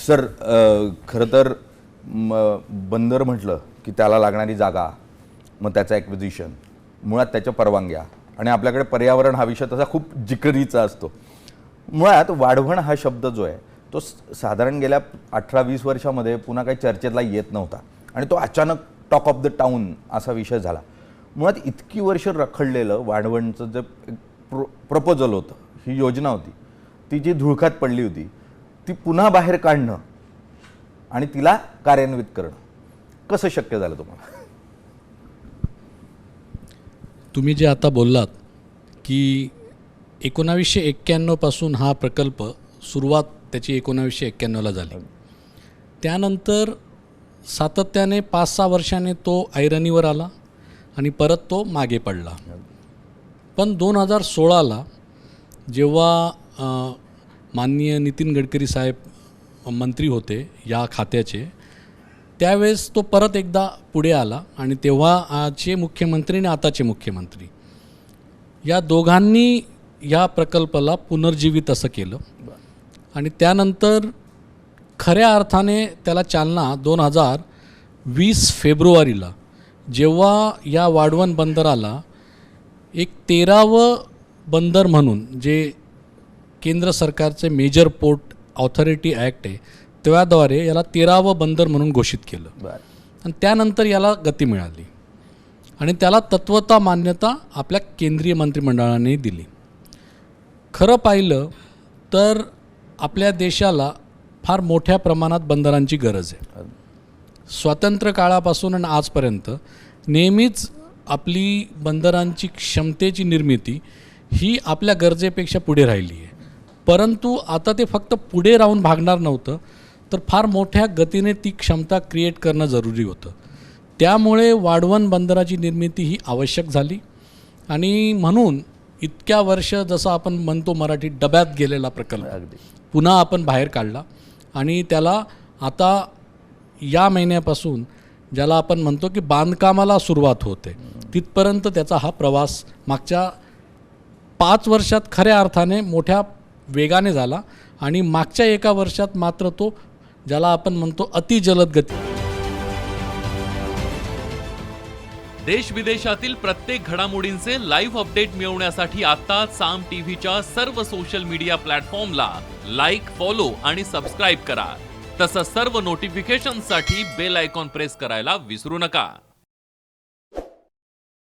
Sir खरं तर बंदर म्हटलं की त्याला लागणारी जागा, मग त्याचं ॲक्विजिशन, मुळात त्याच्या परवानग्या, आणि आपल्याकडे पर्यावरण हा विषय तसा खूप जिकरीचा असतो. मुळात वाढवण हा शब्द जो आहे तो साधारण गेल्या 18-20 वर्षामध्ये पुन्हा काही चर्चेतला येत नव्हता आणि तो अचानक टॉक ऑफ द टाऊन असा विषय झाला. मुळात इतकी वर्ष रखडलेलं वाढवणचं जे प्रपोजल होतं, ही योजना होती, ती जी धुळकात पडली होती, ती पुन्हा बाहेर काढणं आणि तिला कार्यान्वित करणं कसं शक्य झालं तुम्हाला? तुम्ही जे आता बोललात की 1991 पासून हा प्रकल्प सुरुवात त्याची 1991ला झाली. त्यानंतर सातत्याने 5-6 वर्षाने तो ऐरणीवर आला आणि परत तो मागे पडला. पण 2016ला जेव्हा माननीय नितीन गडकरी साहेब मंत्री होते या खात्याचे, त्यावेळेस तो परत एकदा पुढे आला आणि तेव्हा आजचे मुख्यमंत्री आणि आताचे मुख्यमंत्री या दोघांनी या प्रकल्पाला पुनर्जीवित असं केलं आणि त्यानंतर खऱ्या अर्थाने त्याला चालना 2020 फेब्रुवारीला जेव्हा या वाढवण बंदराला एक 13वं बंदर म्हणून, जे केंद्र सरकारचे मेजर पोर्ट ऑथॉरिटी ॲक्ट आहे त्याद्वारे याला 13वं बंदर म्हणून घोषित केलं आणि त्यानंतर याला गती मिळाली आणि त्याला तत्वता मान्यता आपल्या केंद्रीय मंत्रिमंडळाने दिली. खरं पाहिलं तर आपल्या देशाला फार मोठ्या प्रमाणात बंदरांची गरज आहे. स्वातंत्र्य काळापासून आणि आजपर्यंत नेहमीच आपली बंदरांची क्षमतेची निर्मिती ही आपल्या गरजेपेक्षा पुढे राहिली आहे. परंतु आता ते फक्त पुढे राहून भागणार नव्हतं, तर फार मोठ्या गतीने ती क्षमता क्रिएट करणं जरुरी होतं. त्यामुळे वाढवण बंदराची निर्मिती ही आवश्यक झाली आणि म्हणून इतक्या वर्ष जसं आपण म्हणतो मराठीत डब्यात गेलेला प्रकल्प पुन्हा आपण बाहेर काढला आणि त्याला आता या महिन्यापासून ज्याला आपण म्हणतो की बांधकामाला सुरुवात होते तिथपर्यंत त्याचा हा प्रवास मागच्या 5 वर्षात खऱ्या अर्थाने मोठ्या वेगाने झाला आणि मागच्या 1 वर्षात मात्र तो ज्याला आपण म्हणतो अतिजलद गती. देश विदेशातील प्रत्येक घडामोडींचे लाईव्ह अपडेट मिळवण्यासाठी आता साम टीव्हीच्या सर्व सोशल मीडिया प्लॅटफॉर्मला लाईक, फॉलो आणि सबस्क्राईब करा. तसंच सर्व नोटिफिकेशनसाठी बेल आयकॉन प्रेस करायला विसरू नका.